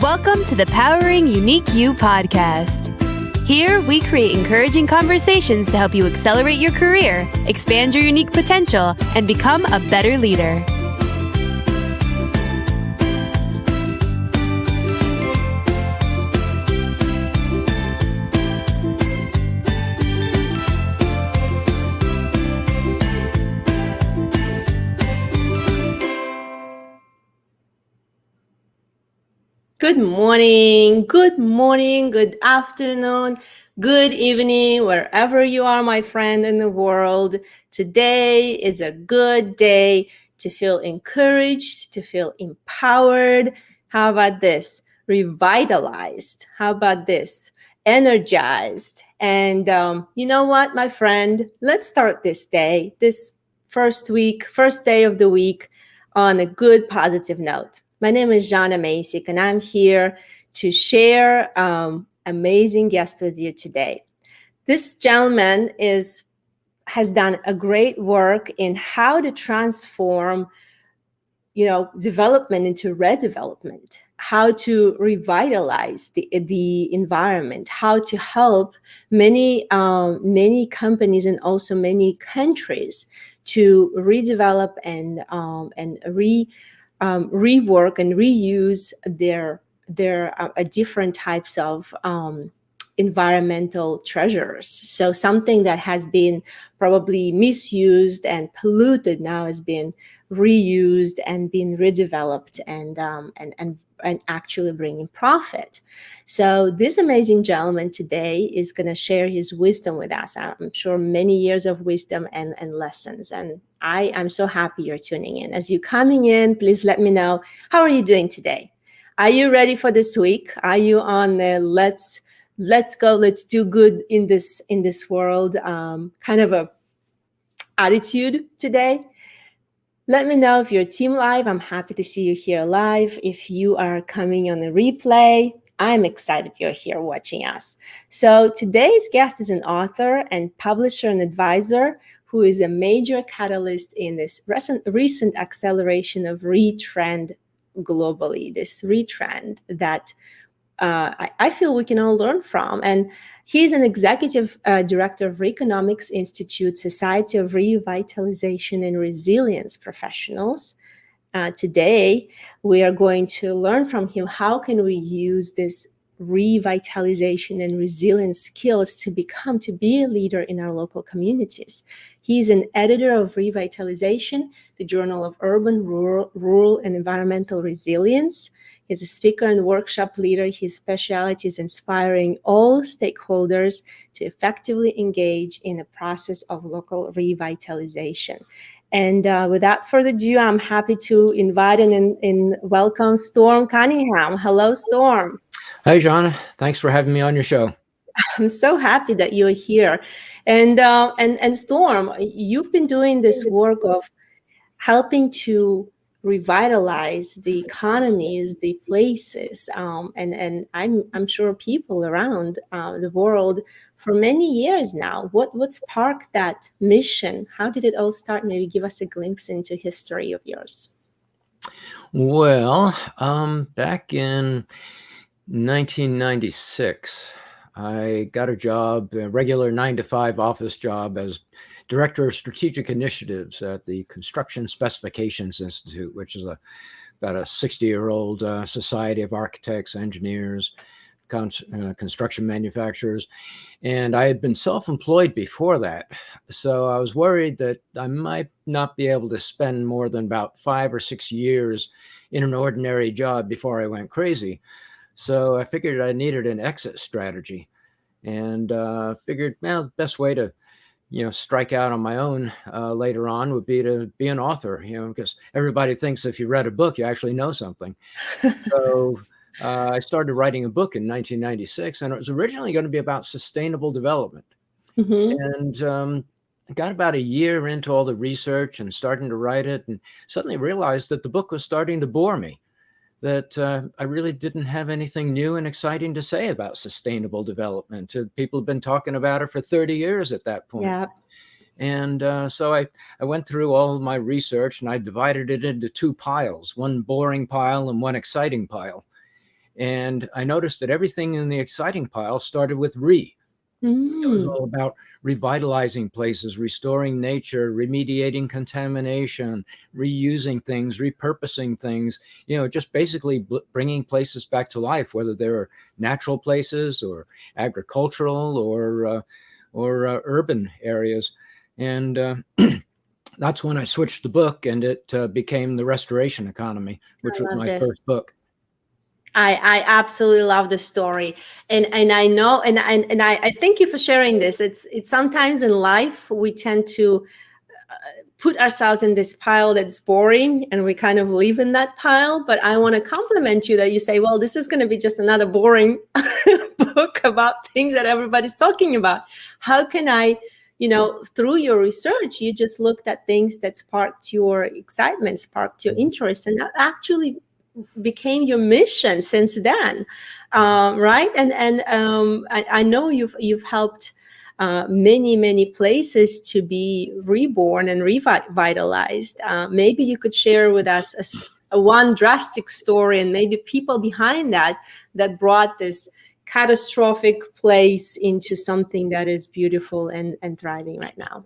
Welcome to the Powering Unique You podcast. Here, we create encouraging conversations to help you accelerate your career, expand your unique potential, and become a better leader. Good morning, good afternoon, good evening, wherever you are, my friend in the world. Today is a good day to feel encouraged, to feel empowered. How about this? Revitalized. How about this? Energized. And you know what, my friend? Let's start this day, this first day of the week, on a good, positive note. My name is Jana Masik, and I'm here to share amazing guests with you today. This gentleman has done a great work in how to transform, development into redevelopment, how to revitalize the environment, how to help many companies and also many countries to redevelop and rework and reuse their different types of environmental treasures. So something that has been probably misused and polluted now has been reused and been redeveloped and actually bringing profit. So this amazing gentleman today is going to share his wisdom with us. I'm sure many years of wisdom and lessons. And I am so happy you're tuning in. As you're coming in, please let me know, how are you doing today? Are you ready for this week? Are you on the let's go, let's do good in this world kind of a attitude today? Let me know if you're Team Live. I'm happy to see you here live. If you are coming on the replay, I'm excited you're here watching us. So today's guest is an author and publisher and advisor who is a major catalyst in this recent acceleration of retrend globally, this retrend that I feel we can all learn from. And he's an executive director of RECONOMICS Institute, Society of Revitalization and Resilience Professionals. Today, we are going to learn from him how can we use this revitalization and resilience skills to be a leader in our local communities. He's an editor of Revitalization, the Journal of Urban, Rural, and Environmental Resilience. He's a speaker and workshop leader. His specialty is inspiring all stakeholders to effectively engage in the process of local revitalization. And without further ado, I'm happy to invite and welcome Storm Cunningham. Hello, Storm. Hey, John. Thanks for having me on your show. I'm so happy that you're here. And Storm, you've been doing this work of helping to revitalize the economies, the places, and I'm sure people around the world for many years now. What sparked that mission? How did it all start? Maybe give us a glimpse into history of yours. Well, back in 1996, I got a job, a regular 9-to-5 office job as Director of Strategic Initiatives at the Construction Specifications Institute, which is about a 60-year-old society of architects, engineers, construction manufacturers. And I had been self-employed before that. So I was worried that I might not be able to spend more than about 5 or 6 years in an ordinary job before I went crazy. So I figured I needed an exit strategy, and figured, well, the best way to strike out on my own later on would be to be an author, because everybody thinks if you read a book, you actually know something. So I started writing a book in 1996, and it was originally going to be about sustainable development. Mm-hmm. And I got about a year into all the research and starting to write it, and suddenly realized that the book was starting to bore me, that I really didn't have anything new and exciting to say about sustainable development. People have been talking about it for 30 years at that point. Yeah. And so I went through all of my research, and I divided it into two piles, one boring pile and one exciting pile. And I noticed that everything in the exciting pile started with re. It was all about revitalizing places, restoring nature, remediating contamination, reusing things, repurposing things, just basically bringing places back to life, whether they're natural places or agricultural or urban areas. And that's when I switched the book, and it became The Restoration Economy, which was my first book. I absolutely love the story, and I know, and I thank you for sharing this. It's sometimes in life we tend to put ourselves in this pile that's boring, and we kind of live in that pile. But I want to compliment you that you say, well, this is going to be just another boring book about things that everybody's talking about. How can I, through your research, you just looked at things that sparked your excitement, sparked your interest, and that actually became your mission since then, right? And I know you've helped many places to be reborn and revitalized. Maybe you could share with us a one drastic story, and maybe people behind that brought this catastrophic place into something that is beautiful and thriving right now.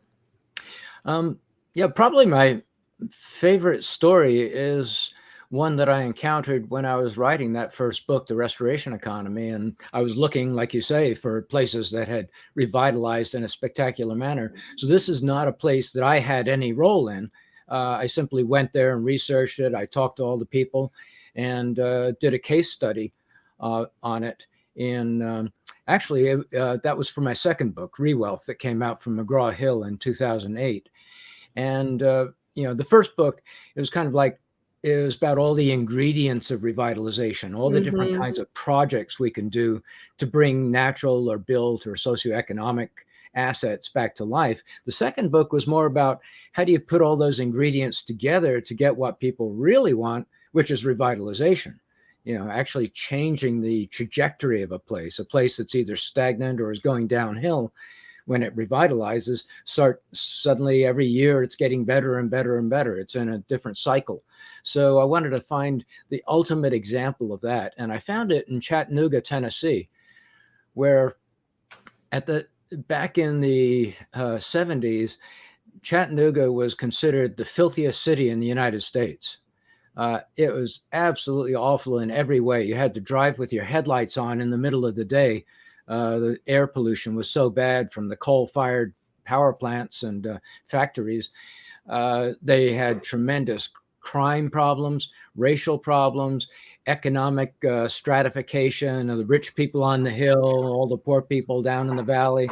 Yeah, probably my favorite story is one that I encountered when I was writing that first book, The Restoration Economy. And I was looking, like you say, for places that had revitalized in a spectacular manner. So this is not a place that I had any role in. I simply went there and researched it. I talked to all the people and did a case study on it. And actually, that was for my second book, Rewealth, that came out from McGraw-Hill in 2008. And, the first book, it was kind of like, it was about all the ingredients of revitalization, all the different kinds of projects we can do to bring natural or built or socioeconomic assets back to life. The second book was more about how do you put all those ingredients together to get what people really want, which is revitalization. Actually changing the trajectory of a place that's either stagnant or is going downhill. When it revitalizes, suddenly every year it's getting better and better and better. It's in a different cycle. So I wanted to find the ultimate example of that. And I found it in Chattanooga, Tennessee, where back in the 70s, Chattanooga was considered the filthiest city in the United States. It was absolutely awful in every way. You had to drive with your headlights on in the middle of the day. The air pollution was so bad from the coal-fired power plants and factories. They had tremendous crime problems, racial problems, economic stratification of the rich people on the hill, all the poor people down in the valley.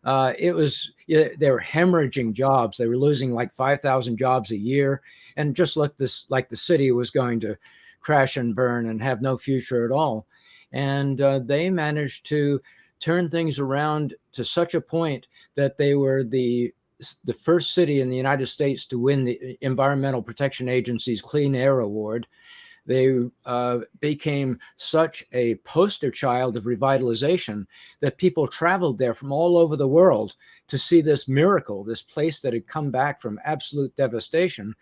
They were hemorrhaging jobs. They were losing like 5,000 jobs a year, and just looked like the city was going to crash and burn and have no future at all. And they managed to turn things around to such a point that they were the first city in the United States to win the Environmental Protection Agency's Clean Air Award. They became such a poster child of revitalization that people traveled there from all over the world to see this miracle, this place that had come back from absolute devastation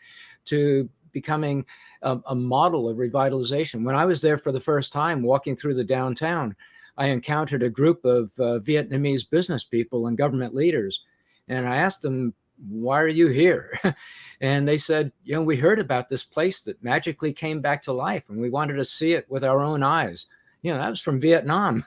to becoming a model of revitalization. When I was there for the first time, walking through the downtown, I encountered a group of Vietnamese business people and government leaders. And I asked them, why are you here? And they said, we heard about this place that magically came back to life, and we wanted to see it with our own eyes. That was from Vietnam.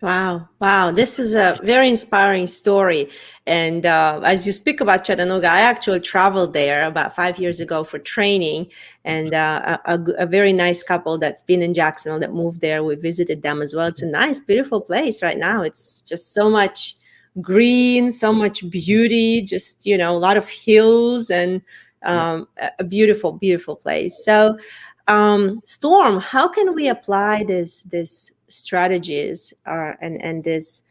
Wow. This is a very inspiring story. And as you speak about Chattanooga, I actually traveled there about 5 years ago for training. And a very nice couple that's been in Jacksonville that moved there, we visited them as well. It's a nice, beautiful place right now. It's just so much green, so much beauty, just, a lot of hills and a beautiful, beautiful place. So Storm, how can we apply this strategies and these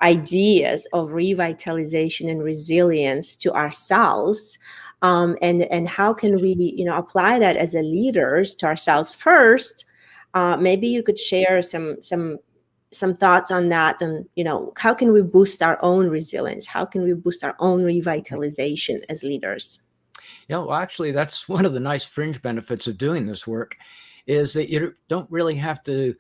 ideas of revitalization and resilience to ourselves, and how can we apply that as a leaders to ourselves first? Maybe you could share some thoughts on that, and how can we boost our own resilience? How can we boost our own revitalization as leaders? Well, actually, that's one of the nice fringe benefits of doing this work is that you don't really have to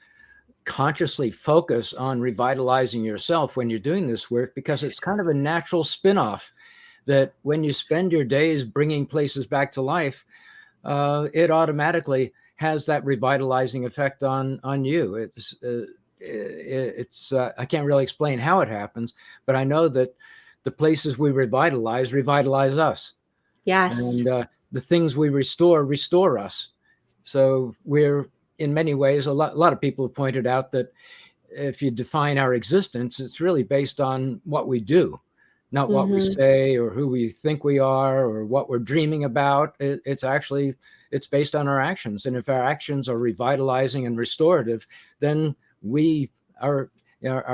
consciously focus on revitalizing yourself when you're doing this work, because it's kind of a natural spin-off that when you spend your days bringing places back to life, it automatically has that revitalizing effect on you. It's I can't really explain how it happens, but I know that the places we revitalize us. Yes. And the things we restore us. So we're, in many ways, a lot of people have pointed out that if you define our existence, it's really based on what we do, not what we say or who we think we are or what we're dreaming about. It's based on our actions. And if our actions are revitalizing and restorative, then our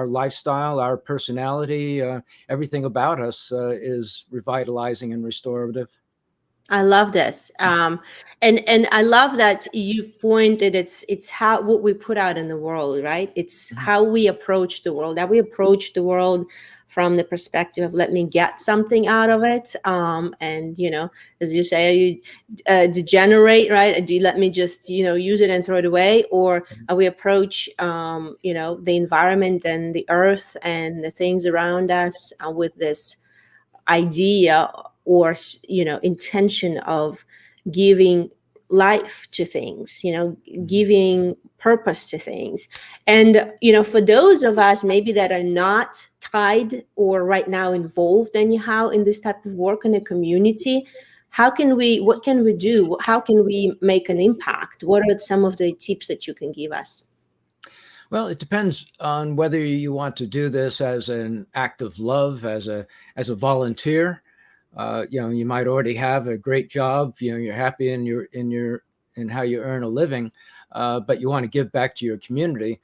lifestyle, our personality, everything about us is revitalizing and restorative. I love this. And I love that you've pointed it's what we put out in the world, right? It's how we approach the world, that we approach the world from the perspective of, let me get something out of it. And, as you say, you degenerate, right? Do you let me just, use it and throw it away? Or we approach, the environment and the earth and the things around us with this idea or intention of giving life to things, giving purpose to things. And for those of us maybe that are not tied or right now involved anyhow in this type of work in the community, what can we do? How can we make an impact? What are some of the tips that you can give us? Well, it depends on whether you want to do this as an act of love, as a volunteer. You might already have a great job. You're happy in how you earn a living, but you want to give back to your community,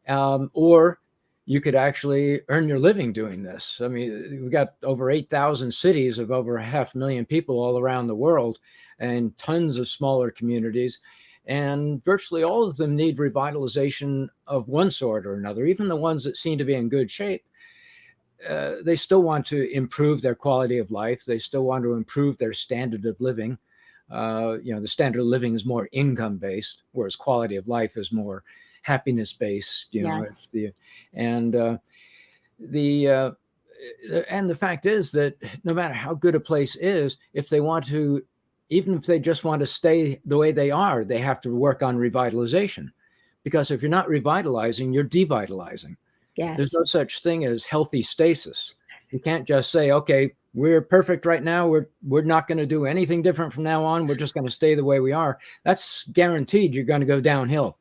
or you could actually earn your living doing this. I mean, we've got over 8,000 cities of over 500,000 people all around the world, and tons of smaller communities. And virtually all of them need revitalization of one sort or another. Even the ones that seem to be in good shape, they still want to improve their quality of life. They still want to improve their standard of living. The standard of living is more income-based, whereas quality of life is more happiness-based. Yes. And the fact is that no matter how good a place is, if they want to, even if they just want to stay the way they are, they have to work on revitalization. Because if you're not revitalizing, you're devitalizing. Yes. There's no such thing as healthy stasis. You can't just say, okay, we're perfect right now. We're not going to do anything different from now on. We're just going to stay the way we are. That's guaranteed you're going to go downhill.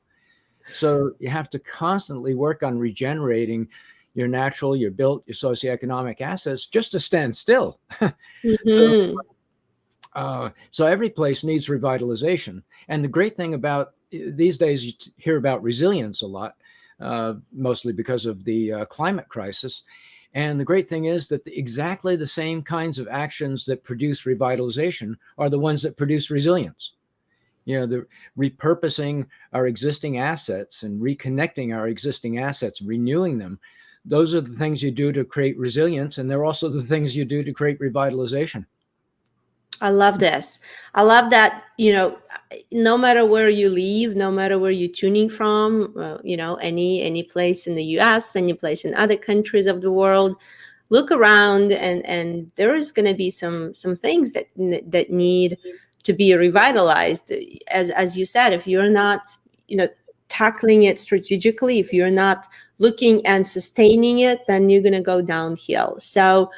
So you have to constantly work on regenerating your natural, your built, your socioeconomic assets just to stand still. So every place needs revitalization. And the great thing about these days, you hear about resilience a lot, mostly because of the climate crisis. And the great thing is that exactly the same kinds of actions that produce revitalization are the ones that produce resilience. The repurposing our existing assets and reconnecting our existing assets, renewing them. Those are the things you do to create resilience. And they're also the things you do to create revitalization. I love this. I love that, no matter where you live, no matter where you're tuning from, any place in the US, any place in other countries of the world, look around and there is going to be some things that need to be revitalized. As you said, if you're not, tackling it strategically, if you're not looking and sustaining it, then you're going to go downhill. So,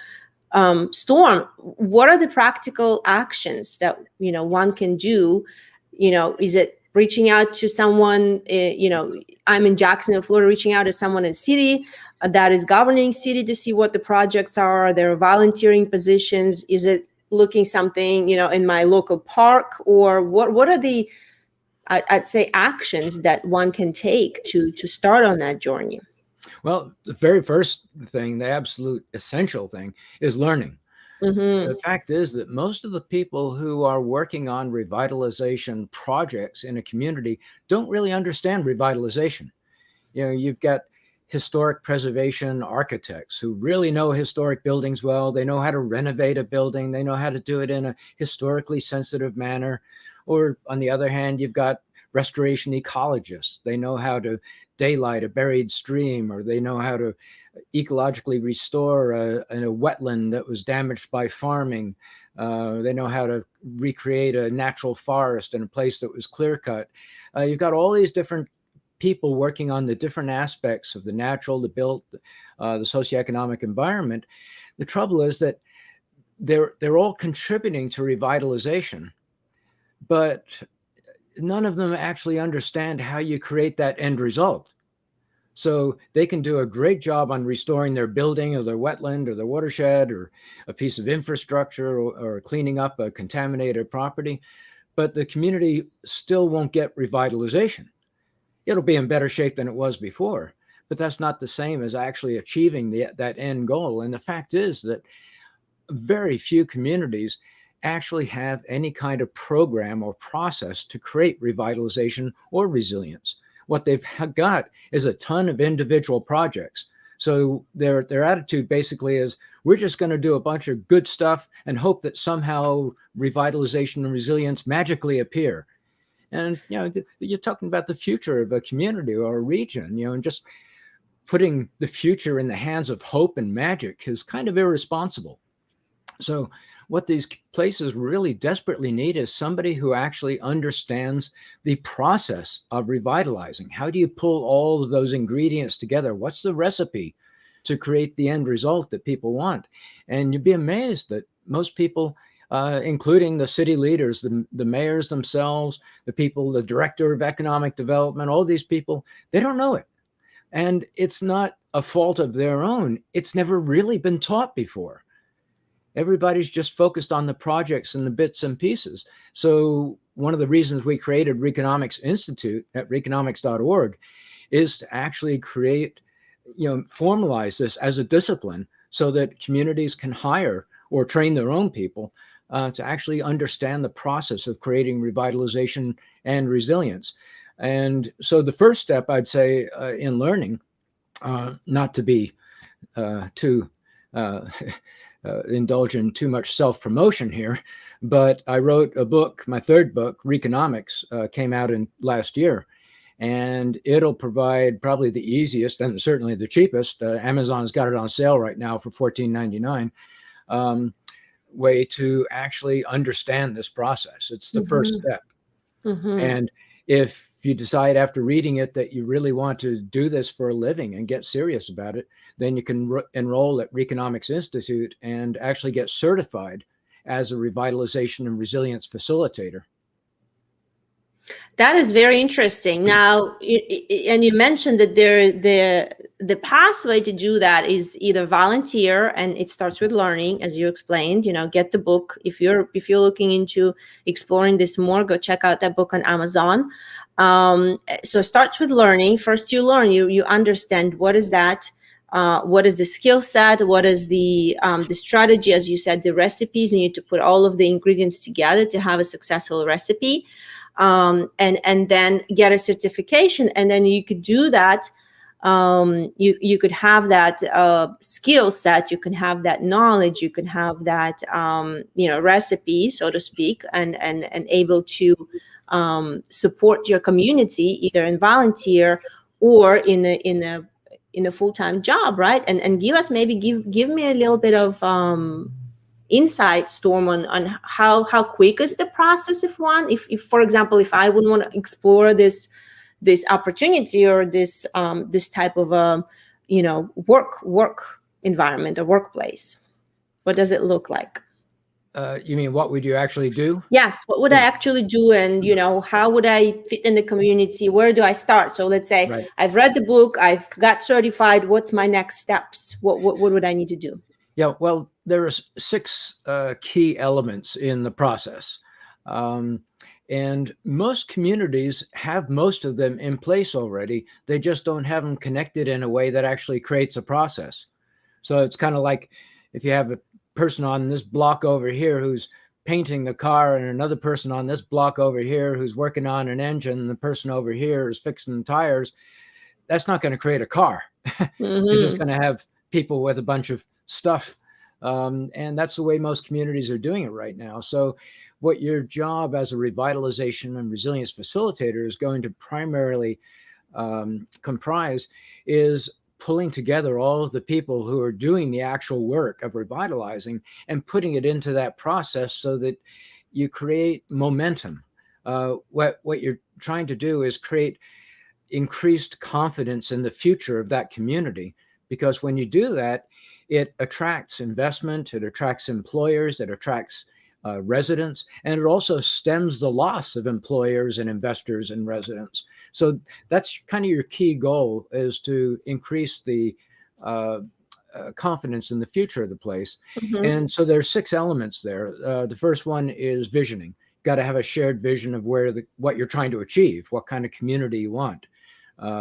Storm, what are the practical actions that one can do? Is it reaching out to someone? I'm in Jacksonville, Florida, reaching out to someone in city that is governing city to see what the projects are. There are volunteering positions. Is it looking something in my local park, or what are the I'd say actions that one can take to start on that journey? Well, the very first thing, the absolute essential thing, is learning. The fact is that most of the people who are working on revitalization projects in a community don't really understand revitalization. You've got historic preservation architects who really know historic buildings well. They know how to renovate a building. They know how to do it in a historically sensitive manner. Or on the other hand, you've got restoration ecologists. They know how to daylight a buried stream, or they know how to ecologically restore a wetland that was damaged by farming. They know how to recreate a natural forest in a place that was clear cut. You've got all these different people working on the different aspects of the natural, the built, the socioeconomic environment. The trouble is that they're all contributing to revitalization, but none of them actually understand how you create that end result. So they can do a great job on restoring their building or their wetland or their watershed or a piece of infrastructure, or cleaning up a contaminated property, but the community still won't get revitalization. It'll be in better shape than it was before, but that's not the same as actually achieving that end goal. And the fact is that very few communities actually have any kind of program or process to create revitalization or resilience. What they've got is a ton of individual projects. So their attitude basically is, we're just going to do a bunch of good stuff and hope that somehow revitalization and resilience magically appear. And, you're talking about the future of a community or a region, and just putting the future in the hands of hope and magic is kind of irresponsible. So what these places really desperately need is somebody who actually understands the process of revitalizing. How do you pull all of those ingredients together? What's the recipe to create the end result that people want? And you'd be amazed that most people, including the city leaders, the mayors themselves, the people, the director of economic development, all these people, they don't know it. And it's not a fault of their own. It's never really been taught before. Everybody's just focused on the projects and the bits and pieces. So one of the reasons we created RECONOMICS Institute at RECONOMICS.org is to actually create, formalize this as a discipline so that communities can hire or train their own people to actually understand the process of creating revitalization and resilience. And so the first step, I'd say, in learning, not to be too indulge in too much self-promotion here, but I wrote a book, my third book, RECONOMICS, came out in last year, and it'll provide probably the easiest and certainly the cheapest. Amazon's got it on sale right now for $14.99. Way to actually understand this process. It's the first step. And if you decide after reading it that you really want to do this for a living and get serious about it, then you can enroll at RECONOMICS Institute and actually get certified as a revitalization and resilience facilitator. That is very interesting. Now, and you mentioned that the pathway to do that is either volunteer, and it starts with learning, as you explained. Get the book. If you're looking into exploring this more, go check out that book on Amazon. So it starts with learning. First, you learn. You understand what is that. What is the skill set? What is the strategy? As you said, the recipes. You need to put all of the ingredients together to have a successful recipe. And then get a certification, and then you could do that. You could have that skill set, you can have that knowledge, you can have that recipe, so to speak, and able to support your community either in volunteer or in a full-time job, right? And give me a little bit of insight, Storm, on how quick is the process if for example, if I would want to explore this opportunity or this type of work environment or workplace, what does it look like? You mean what would you actually do? Yes, what would I actually do, and how would I fit in the community? Where do I start? So let's say I've read the book, I've got certified. What's my next steps? What would I need to do? Yeah, well, there are 6 key elements in the process. And most communities have most of them in place already. They just don't have them connected in a way that actually creates a process. So it's kind of like if you have a person on this block over here who's painting the car, and another person on this block over here who's working on an engine, and the person over here is fixing the tires. That's not going to create a car. You're just going to have people with a bunch of stuff And that's the way most communities are doing it right now. So what your job as a revitalization and resilience facilitator is going to primarily comprise is pulling together all of the people who are doing the actual work of revitalizing and putting it into that process so that you create momentum. What you're trying to do is create increased confidence in the future of that community, because when you do that, it attracts investment, it attracts employers, it attracts residents, and it also stems the loss of employers and investors and residents. So that's kind of your key goal, is to increase the confidence in the future of the place. Mm-hmm. And so there's 6 elements there. The first one is visioning. Got to have a shared vision of what you're trying to achieve, what kind of community you want.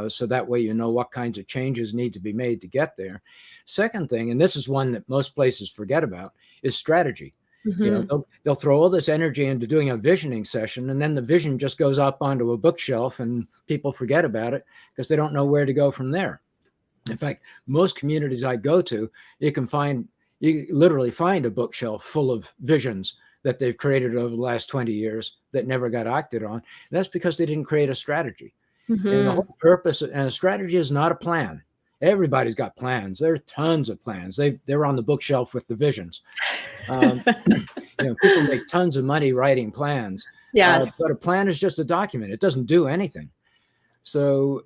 So that way you know what kinds of changes need to be made to get there. Second thing, and this is one that most places forget about, is strategy. Mm-hmm. You know, they'll throw all this energy into doing a visioning session, and then the vision just goes up onto a bookshelf and people forget about it because they don't know where to go from there. In fact, most communities I go to, you literally find a bookshelf full of visions that they've created over the last 20 years that never got acted on. And that's because they didn't create a strategy. Mm-hmm. And the whole purpose, and a strategy is not a plan. Everybody's got plans. There are tons of plans. They're on the bookshelf with the visions. People make tons of money writing plans. Yes. But a plan is just a document. It doesn't do anything. So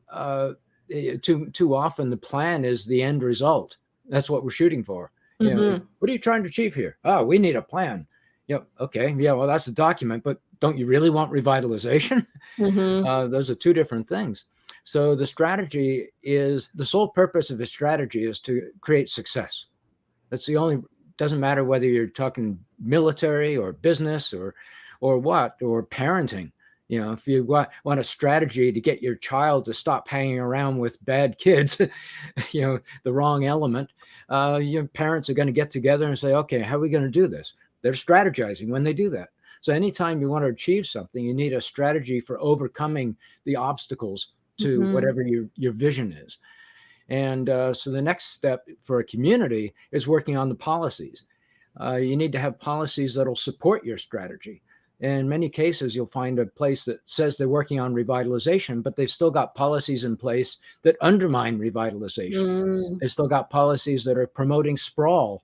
too often the plan is the end result. That's what we're shooting for. Mm-hmm. What are you trying to achieve here? Oh, we need a plan. Okay. Yeah, well, that's a document, but don't you really want revitalization? Mm-hmm. Those are 2 different things. So the sole purpose of a strategy is to create success. That's doesn't matter whether you're talking military or business or parenting. If you want a strategy to get your child to stop hanging around with bad kids, the wrong element, your parents are going to get together and say, okay, how are we going to do this? They're strategizing when they do that. So anytime you want to achieve something, you need a strategy for overcoming the obstacles to Mm-hmm. whatever your vision is. And so the next step for a community is working on the policies. You need to have policies that'll support your strategy. In many cases, you'll find a place that says they're working on revitalization, but they've still got policies in place that undermine revitalization. They've still got policies that are promoting sprawl.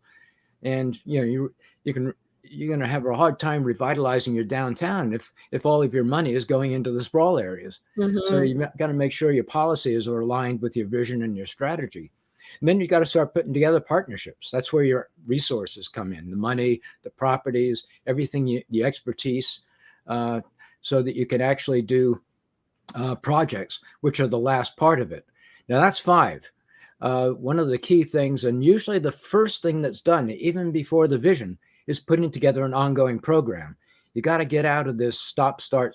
And you're going to have a hard time revitalizing your downtown if all of your money is going into the sprawl areas. Mm-hmm. So you've got to make sure your policies are aligned with your vision and your strategy. And then you got to start putting together partnerships. That's where your resources come in, the money, the properties, everything, the expertise, so that you can actually do projects, which are the last part of it. Now that's 5. One of the key things, and usually the first thing that's done, even before the vision, is putting together an ongoing program. You got to get out of this stop, start,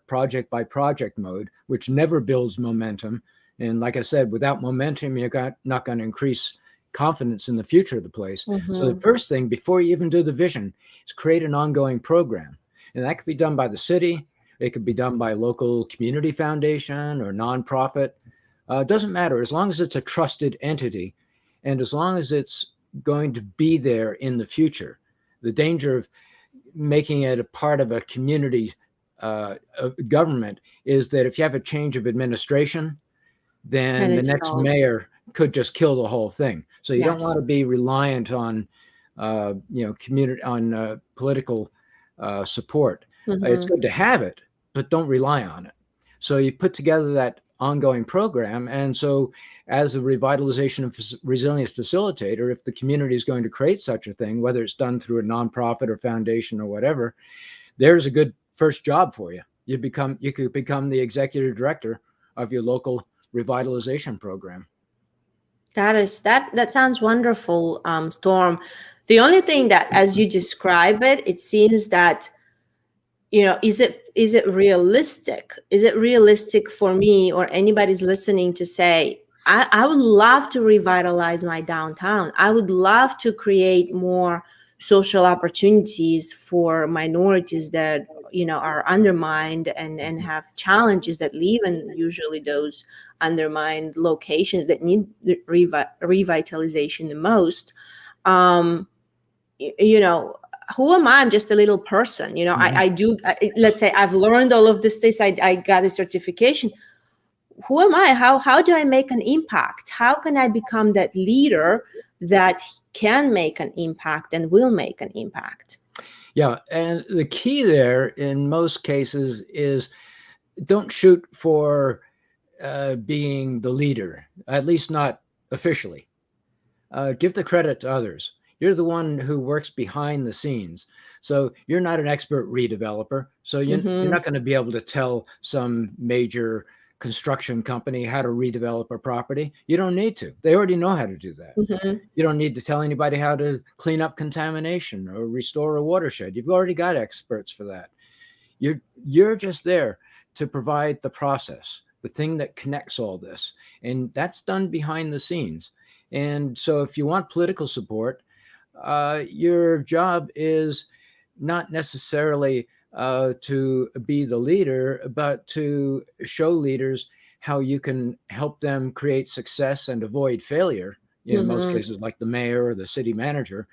project by project mode, which never builds momentum. And like I said, without momentum, you're not going to increase confidence in the future of the place. Mm-hmm. So the first thing, before you even do the vision, is create an ongoing program. And that could be done by the city. It could be done by a local community foundation or nonprofit. It doesn't matter, as long as it's a trusted entity and as long as it's going to be there in the future. The danger of making it a part of a community government is that if you have a change of administration, then the next mayor could just kill the whole thing. So you don't want to be reliant on political support. Mm-hmm. It's good to have it, but don't rely on it. So you put together that ongoing program. And so as a revitalization and resilience facilitator, if the community is going to create such a thing, whether it's done through a nonprofit or foundation or whatever, there's a good first job for you. You could become the executive director of your local revitalization program. That sounds wonderful, Storm. The only thing that, as you describe it, it seems that, is it realistic? Is it realistic for me or anybody's listening to say, I would love to revitalize my downtown. I would love to create more social opportunities for minorities that, are undermined and have challenges that live in usually those undermined locations that need revitalization the most. you know, who am I? I'm just a little person. You know, let's say I've learned all of this. I got a certification. Who am I? How do I make an impact? How can I become that leader that can make an impact and will make an impact? Yeah, and the key there in most cases is don't shoot for being the leader, at least not officially. Give the credit to others. You're the one who works behind the scenes. So you're not an expert redeveloper. So you're not going to be able to tell some major construction company how to redevelop a property. You don't need to. They already know how to do that. You don't need to tell anybody how to clean up contamination or restore a watershed. You've already got experts for that. You're just there to provide the process, the thing that connects all this. And that's done behind the scenes. And so if you want political support, your job is not necessarily to be the leader, but to show leaders how you can help them create success and avoid failure, in most cases, like the mayor or the city manager.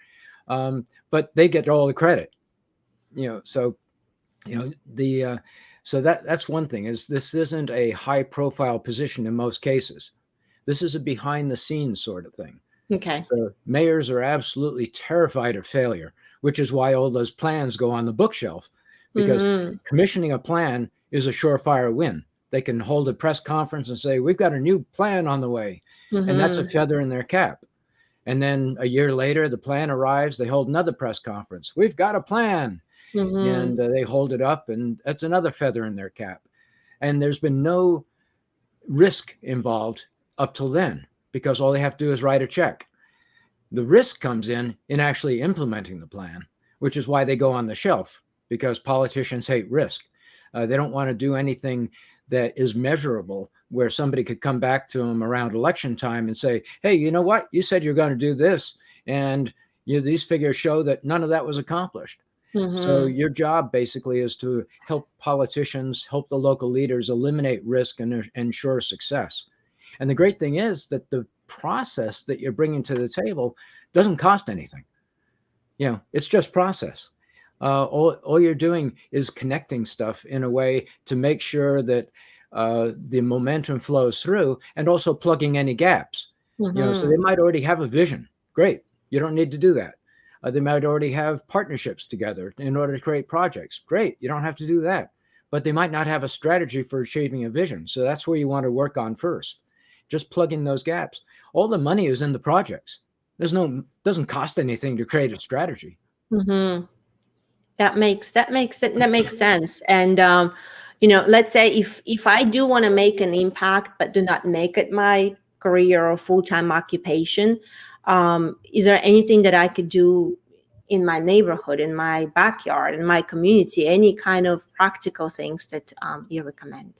But they get all the credit, so, so that's one thing, is this isn't a high profile position in most cases. This is a behind the scenes sort of thing. Okay. So mayors are absolutely terrified of failure, which is why all those plans go on the bookshelf, because commissioning a plan is a surefire win. They can hold a press conference and say, we've got a new plan on the way. And that's a feather in their cap. And then a year later, the plan arrives, they hold another press conference. We've got a plan. And they hold it up, and that's another feather in their cap. And there's been no risk involved up till then, because all they have to do is write a check. The risk comes in actually implementing the plan, which is why they go on the shelf, because politicians hate risk. They don't want to do anything that is measurable, where somebody could come back to them around election time and say, hey, you know what? You said you're going to do this, and these figures show that none of that was accomplished. So your job basically is to help politicians, help the local leaders eliminate risk and ensure success. And the great thing is that the process that you're bringing to the table doesn't cost anything. It's just process. All you're doing is connecting stuff in a way to make sure that the momentum flows through, and also plugging any gaps. So they might already have a vision. Great. You don't need to do that. They might already have partnerships together in order to create projects. Great. You don't have to do that. But they might not have a strategy for achieving a vision. So that's where you want to work on first. Just plugging those gaps. All the money is in the projects. Doesn't cost anything to create a strategy. That makes sense. And let's say if I do want to make an impact but do not make it my career or full-time occupation, is there anything that I could do in my neighborhood, in my backyard, in my community? Any kind of practical things that you recommend?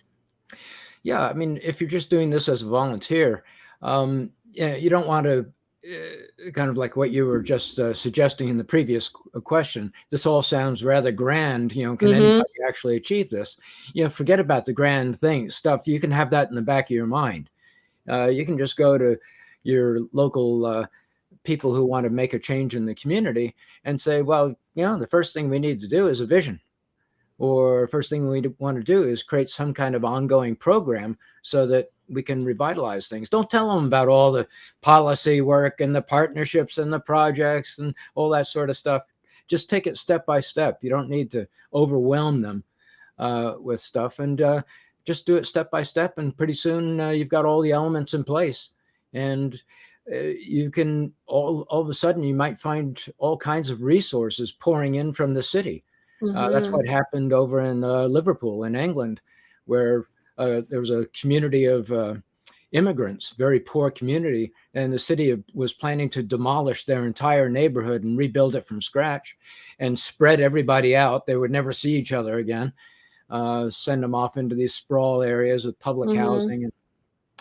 Yeah, I mean, if you're just doing this as a volunteer, you don't want to kind of like what you were just suggesting in the previous question. This all sounds rather grand. Can anybody actually achieve this? Forget about the grand stuff. You can have that in the back of your mind. You can just go to your local people who want to make a change in the community and say, well, the first thing we need to do is a vision. Or first thing we want to do is create some kind of ongoing program so that we can revitalize things. Don't tell them about all the policy work and the partnerships and the projects and all that sort of stuff. Just take it step by step. You don't need to overwhelm them with stuff, and just do it step by step. And pretty soon you've got all the elements in place, and you can all of a sudden you might find all kinds of resources pouring in from the city. That's what happened over in Liverpool in England, where there was a community of immigrants, very poor community, and the city was planning to demolish their entire neighborhood and rebuild it from scratch and spread everybody out. They would never see each other again, send them off into these sprawl areas with public housing.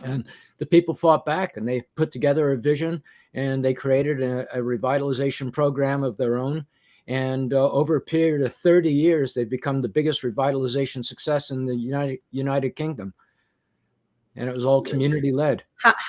And the people fought back, and they put together a vision, and they created a revitalization program of their own. And over a period of 30 years, they've become the biggest revitalization success in the United Kingdom. And it was all community led.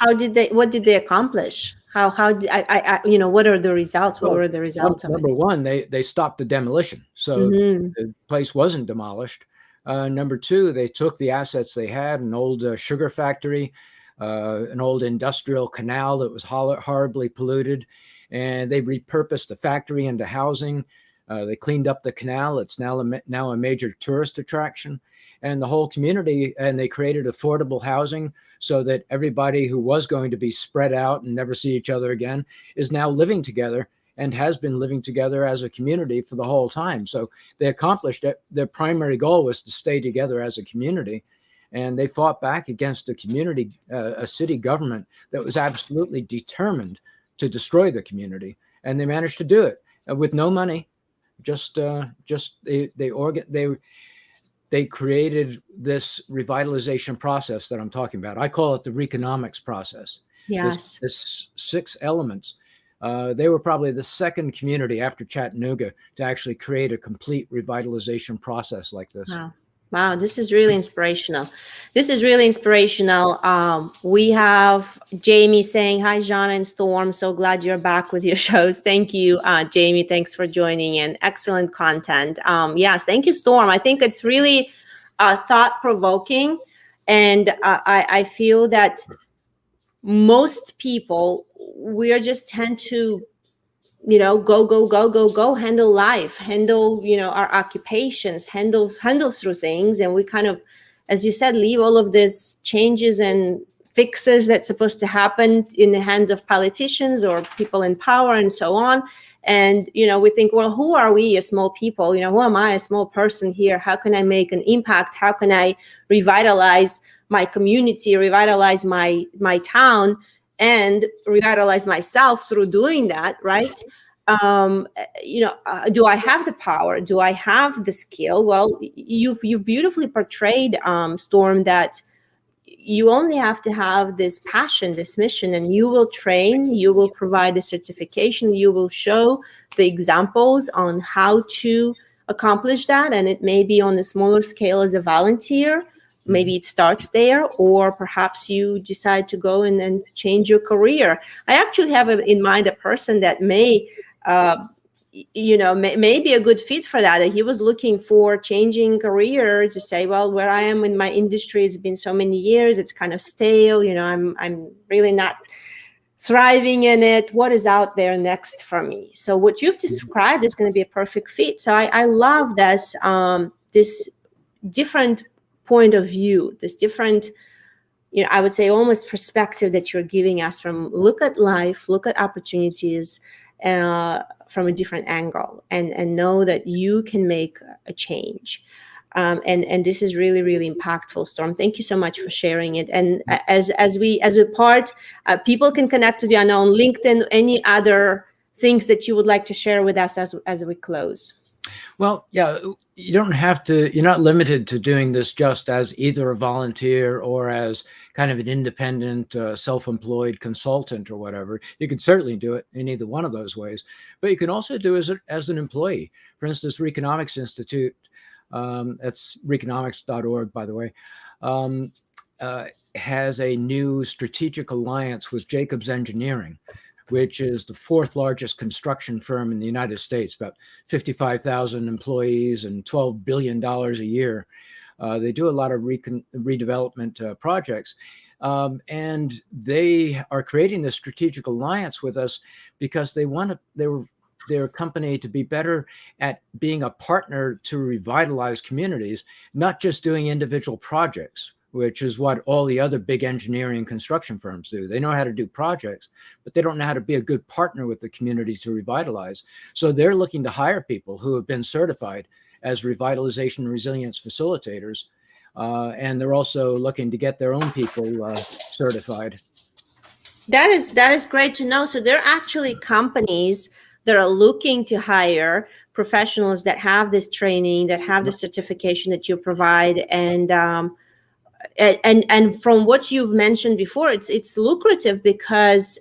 What did they accomplish? How did what are the results? What Well, were the results of it? number one, they stopped the demolition, so Mm-hmm. the place wasn't demolished. Number two, they took the assets they had, an old sugar factory, an old industrial canal that was horribly polluted, and they repurposed the factory into housing. They cleaned up the canal. It's now a major tourist attraction, and the whole community, and they created affordable housing so that everybody who was going to be spread out and never see each other again is now living together and has been living together as a community for the whole time. So they accomplished it. Their primary goal was to stay together as a community. And they fought back against a community, a city government that was absolutely determined to destroy the community. And they managed to do it with no money. They created this revitalization process that I'm talking about. I call it the RECONOMICS process. Yes. This 6 elements. They were probably the second community after Chattanooga to actually create a complete revitalization process like this. Wow, this is really inspirational. We have Jamie saying, hi, Jana and Storm. So glad you're back with your shows. Thank you, Jamie. Thanks for joining in. Excellent content. Yes, thank you, Storm. I think it's really thought-provoking. And I feel that most people, we just tend to go, handle life, handle, our occupations, handle through things. And we kind of, as you said, leave all of these changes and fixes that's supposed to happen in the hands of politicians or people in power and so on. And, we think, well, who are we as small people? Who am I, a small person here? How can I make an impact? How can I revitalize my community, revitalize my town, and revitalize myself through doing that, right? Do I have the power? Do I have the skill? Well, you've beautifully portrayed, Storm, that you only have to have this passion, this mission, and you will train, you will provide a certification, you will show the examples on how to accomplish that. And it may be on a smaller scale as a volunteer. Maybe it starts there, or perhaps you decide to go and change your career. I actually have in mind a person that may be a good fit for that. He was looking for changing career to say, well, where I am in my industry, it's been so many years, it's kind of stale. I'm really not thriving in it. What is out there next for me? So what you've described is going to be a perfect fit. So I love this, this different point of view, this different, I would say almost perspective that you're giving us from look at life, look at opportunities from a different angle, and know that you can make a change. And this is really, really impactful, Storm. Thank you so much for sharing it. And as we part, people can connect with you on LinkedIn. Any other things that you would like to share with us as we close? Well, yeah, you don't have to, you're not limited to doing this just as either a volunteer or as kind of an independent, self-employed consultant or whatever. You can certainly do it in either one of those ways, but you can also do it as an employee. For instance, RECONOMICS Institute, that's RECONOMICS.org, by the way, has a new strategic alliance with Jacobs Engineering, which is the 4th largest construction firm in the United States, about 55,000 employees and $12 billion a year. They do a lot of redevelopment projects. And they are creating this strategic alliance with us because they want their company to be better at being a partner to revitalize communities, not just doing individual projects, which is what all the other big engineering and construction firms do. They know how to do projects, but they don't know how to be a good partner with the community to revitalize. So they're looking to hire people who have been certified as revitalization and resilience facilitators. And they're also looking to get their own people certified. That is great to know. So there are actually companies that are looking to hire professionals that have this training, that have the certification that you provide, and from what you've mentioned before, it's lucrative because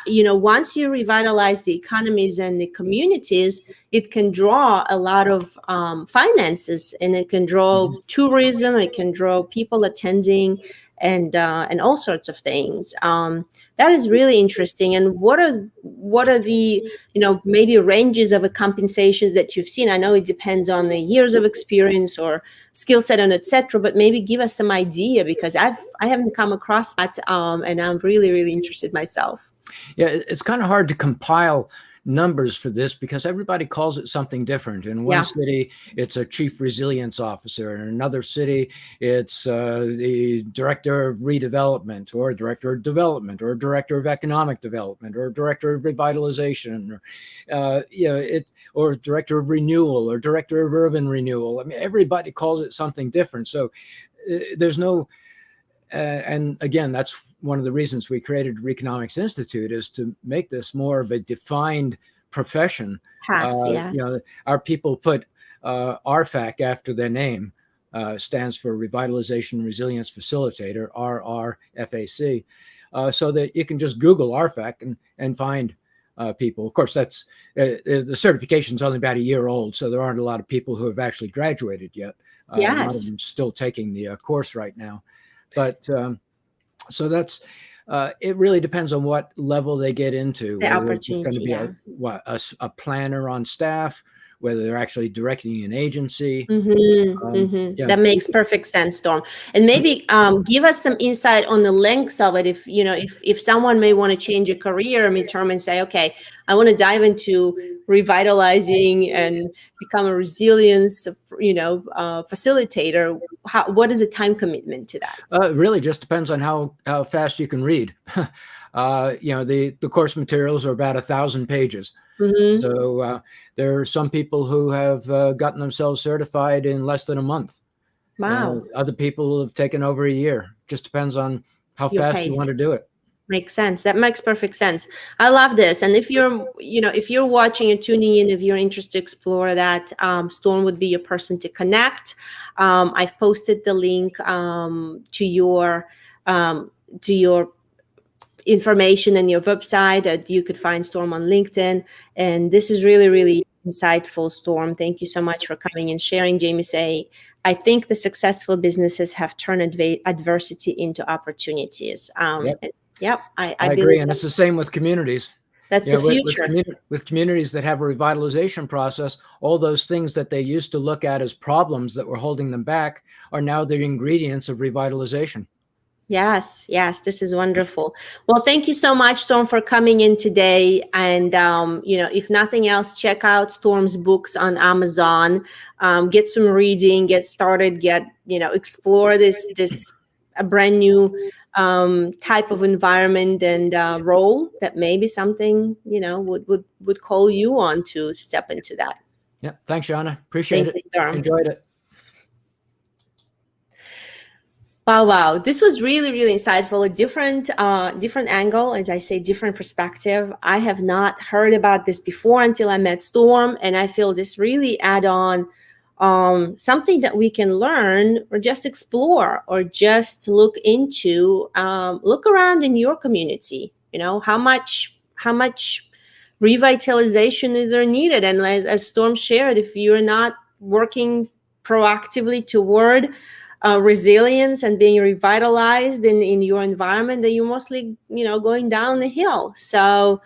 once you revitalize the economies and the communities, it can draw a lot of finances, and it can draw tourism, it can draw people attending, and all sorts of things. That is really interesting. And what are the, maybe ranges of compensations that you've seen? I know it depends on the years of experience or skill set and etc. But maybe give us some idea, because I haven't come across that, and I'm really, really interested myself. Yeah, it's kind of hard to compile numbers for this because everybody calls it something different. In one city, it's a chief resilience officer. In another city, it's the director of redevelopment, or director of development, or director of economic development, or director of revitalization, or director of renewal, or director of urban renewal. I mean, everybody calls it something different. So there's no, and again, that's one of the reasons we created RECONOMICS Institute, is to make this more of a defined profession. Our people put RRFac after their name, stands for Revitalization Resilience Facilitator, RRFac, so that you can just Google RRFac and find people. Of course, that's the certification's only about a year old, so there aren't a lot of people who have actually graduated yet. A lot of them still taking the course right now. But so that's it really depends on what level they get into. The opportunity, it's going to be a planner on staff, whether they're actually directing an agency. That makes perfect sense, Storm. And maybe give us some insight on the lengths of it. If someone may want to change a career midterm and say, okay, I want to dive into revitalizing and become a resilience, facilitator. What is the time commitment to that? Really just depends on how fast you can read. The course materials are about 1,000 pages. So there are some people who have gotten themselves certified in less than a month. Wow. Other people have taken over a year. Just depends on how fast you want to do it. Makes sense. That makes perfect sense. I love this. And if you're watching and tuning in, if you're interested to explore that, Storm would be your person to connect. I've posted the link to your information and your website that you could find Storm on LinkedIn. And this is really, really insightful, Storm. Thank you so much for coming and sharing. Jamie say, I think the successful businesses have turned adversity into opportunities. I agree. And it's the same with communities. That's the future. With communities that have a revitalization process, all those things that they used to look at as problems that were holding them back are now the ingredients of revitalization. Yes, this is wonderful. Well, thank you so much, Storm, for coming in today. And, if nothing else, check out Storm's books on Amazon, get some reading, get started, explore this a brand new type of environment and role that maybe something, would call you on to step into that. Yeah. Thanks, Jana. Appreciate it. Enjoyed it. Wow. This was really, really insightful. A different angle, as I say, different perspective. I have not heard about this before until I met Storm, and I feel this really add on something that we can learn or just explore or just look into, look around in your community. How much revitalization is there needed? And as Storm shared, if you're not working proactively toward resilience and being revitalized in your environment, that you're mostly going down the hill. So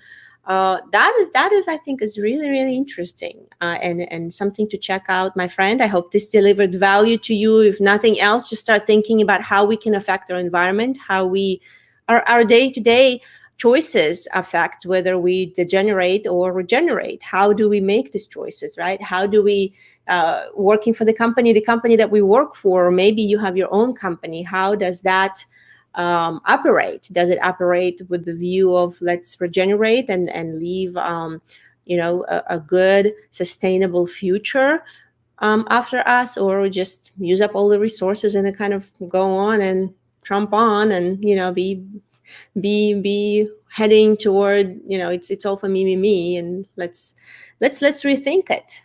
that is I think is really, really interesting and something to check out, my friend. I hope this delivered value to you. If nothing else, just start thinking about how we can affect our environment, how our day-to-day choices affect whether we degenerate or regenerate. How do we make these choices, right? How do we, working for the company that we work for, or maybe you have your own company, how does that operate? Does it operate with the view of let's regenerate and leave, a good, sustainable future after us, or just use up all the resources and then kind of go on and trump on and, be heading toward, it's all for me, and let's rethink it.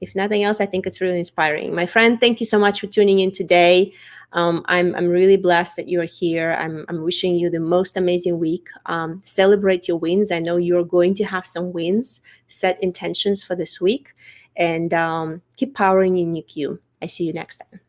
If nothing else, I think it's really inspiring. My friend, thank you so much for tuning in today. I'm really blessed that you're here. I'm wishing you the most amazing week. Celebrate your wins. I know you're going to have some wins. Set intentions for this week, and keep powering in UQ. I see you next time.